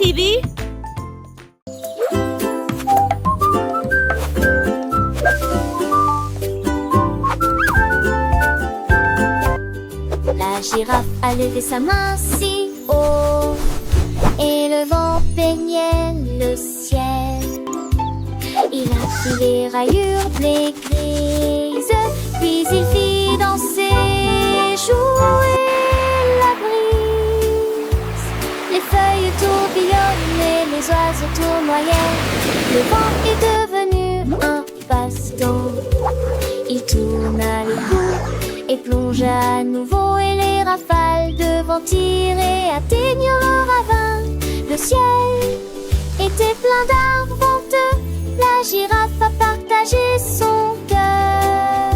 TV. La girafe a levé sa main si haut et le vent peignait le ciel. Il a pris les rayures blé grises, puis il fit danser, jouer la brise. Les feuilles tourbillonnent et les oiseaux tournoyaient. Le vent est devenu un passe-temps. Il tourna le cou et plongea à nouveau, et les rafales de vent tiraient atteignent le ravin. Le ciel était plein d'arbres venteux. La girafe a partagé son cœur.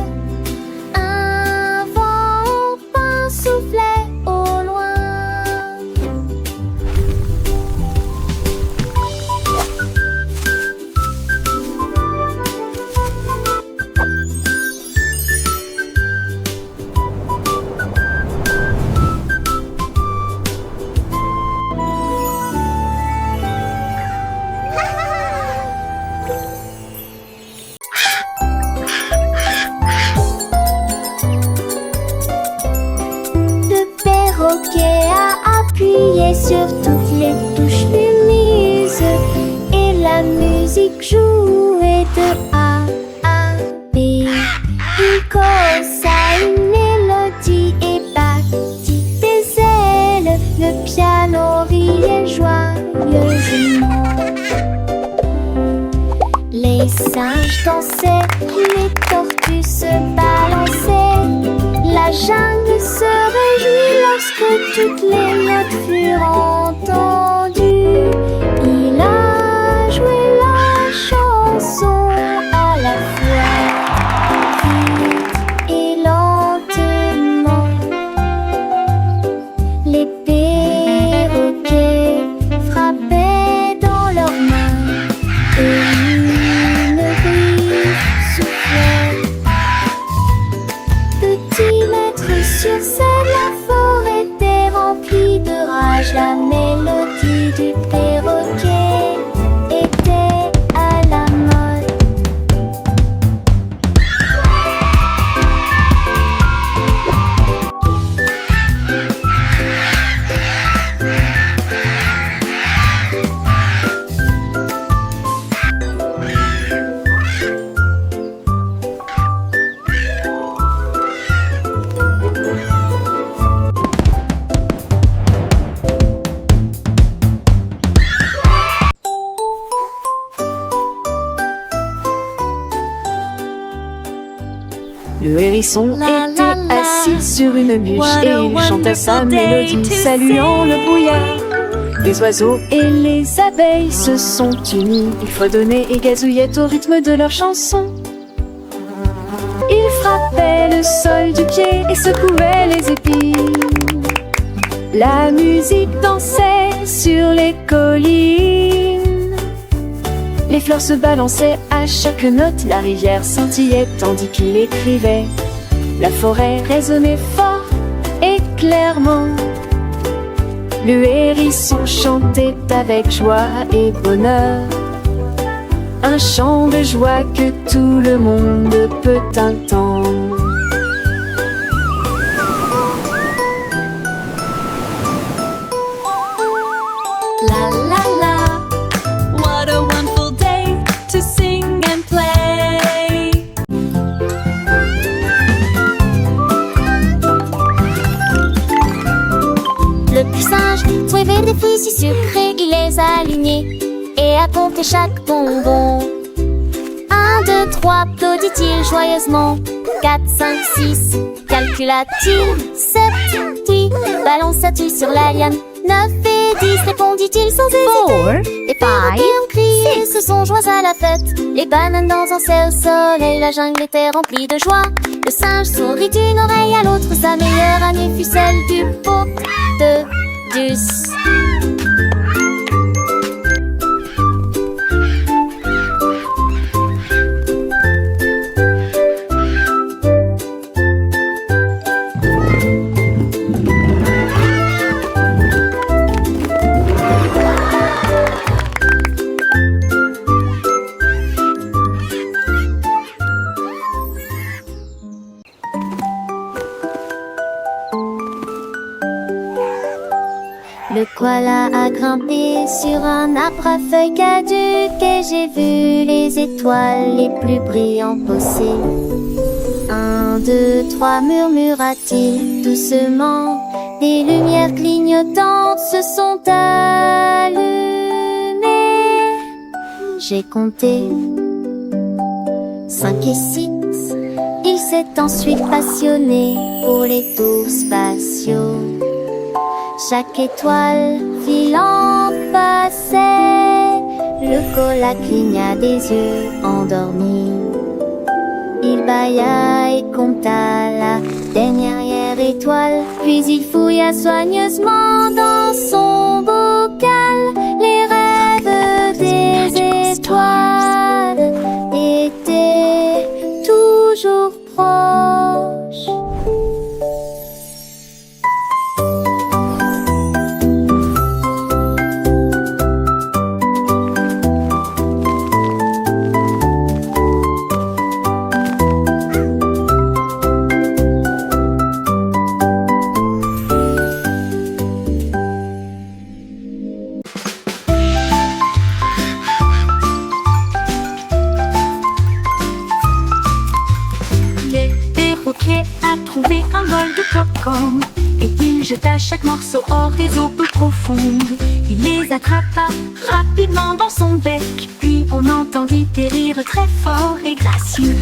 Un vent fin soufflait au loin. Appuyé sur toutes les touches lumineuses, et la musique jouait de A à B. Il causa une mélodie et battit des ailes. Le piano riait joyeusement. Les singes dansaient, les tortues se balançaient. La jungle se réjouit lorsque toutes les notes furent entendues. Il a joué la chanson à la fois, vite et lentement. Les perroquets frappaient dans leurs mains et une brise soufflait. Petit maître sur scène, la forêt était remplie de rage. La mélodie du perroquet était à la mode. Le hérisson était assis sur une bûche et il chantait sa mélodie, saluant le brouillard. Les oiseaux et les abeilles se sont unis, ils fredonnaient et gazouillaient au rythme de leur chanson. Ils frappaient le sol du pied et secouaient les épines. La musique dansait sur les collines. Les fleurs se balançaient à chaque note, la rivière scintillait tandis qu'il écrivait. La forêt résonnait fort et clairement. Le hérisson chantait avec joie et bonheur, un chant de joie que tout le monde peut entendre. La la la. What a wonderful day to sing and play. Le petit singe trouvait des fruits si sucrés, il les a alignés et a compté chaque bonbon. 1, 2, 3, applaudit-il joyeusement. 4, 5, 6, calcula-t-il. 7, 8, balança-t-il sur la liane. 9 et 10, répondit-il sans hésiter. Et five, crié, se sont joints à la fête. Les bananes dansaient au soleil, la jungle était remplie de joie. Le singe sourit d'une oreille à l'autre, sa meilleure année fut celle du pot de Deuce. Le koala a grimpé sur un arbre à feuilles caduques et j'ai vu les étoiles les plus brillantes pousser. 1, 2, 3, murmura-t-il doucement. Des lumières clignotantes se sont allumées. J'ai compté 5 et 6. Il s'est ensuite passionné pour les tours spatiaux. Chaque étoile filante passait. Le koala cligna des yeux endormis. Il bâilla et compta la dernière étoile. Puis il fouilla soigneusement dans son bocal. Les rêves des étoiles étaient toujours proches. A trouvé un bol de popcorn et il jeta chaque morceau hors des eaux peu profondes. Il les attrapa rapidement dans son bec, puis on entendit des rires très forts et gracieux.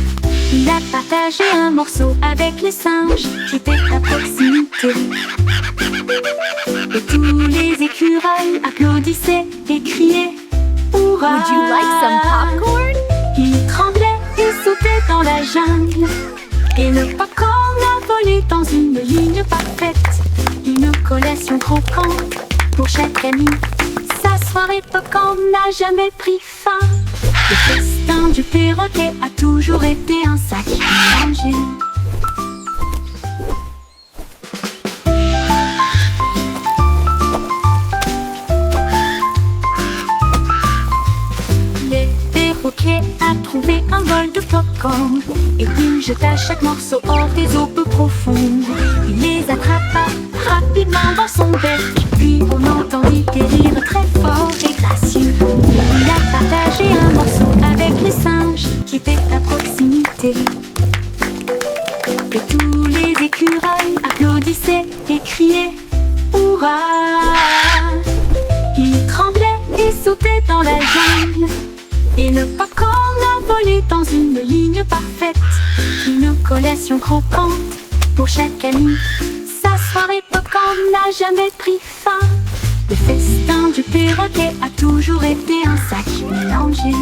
Il a partagé un morceau avec les singes qui étaient à proximité. Et tous les écureuils applaudissaient et criaient Hourra! Would you like some popcorn? Il tremblait et sautait dans la jungle. Et le popcorn a volé dans une ligne parfaite. Une collation croquante pour chaque ami. Sa soirée popcorn n'a jamais pris fin. Le festin du perroquet a toujours été un sac mélangé. Le perroquet a trouvé un bol de popcorn et il jeta chaque morceau hors des eaux peu profondes. Il les attrapa rapidement dans son bec, puis on entendit des rires très forts et gracieux. Il a partagé un morceau avec les singes qui étaient à proximité. Et tous les écureuils applaudissaient et criaient Hourra! Il tremblait et sautait dans la jungle. Et le popcorn a volé dans une ligne parfaite. Une collation croquante pour chaque ami. Sa soirée popcorn n'a jamais pris fin. Le festin du perroquet a toujours été un sac mélangé.